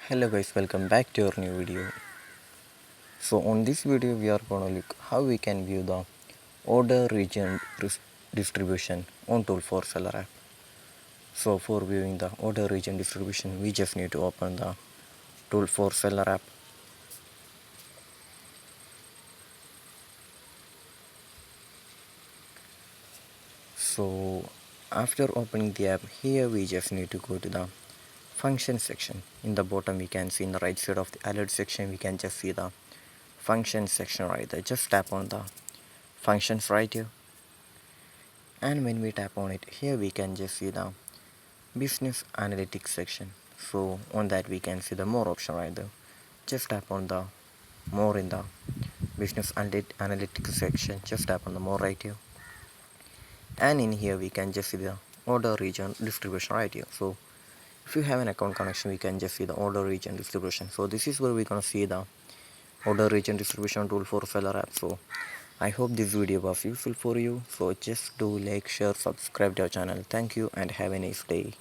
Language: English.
Hello guys, welcome back to our new video. So on this video we are going to look how we can view the order region distribution on Tool4seller app. So for viewing the order region distribution we just need to open the Tool4seller app. So after opening the app, here we just need to go to the function section. In the bottom we can see in the right side of the alert section we can just see the function section right there. Just tap on the functions right here, and when we tap on it, here we can just see the business analytics section. So on that we can see the more option right there. Just tap on the more in the business analytics section. Just tap on the more right here, and in here we can just see the order region distribution right here. So if you have an account connection, we can just see the order region distribution. So this is where we're gonna see the order region distribution Tool4seller app. So I hope this video was useful for you. So just do like, share, subscribe to our channel. Thank you and have a nice day.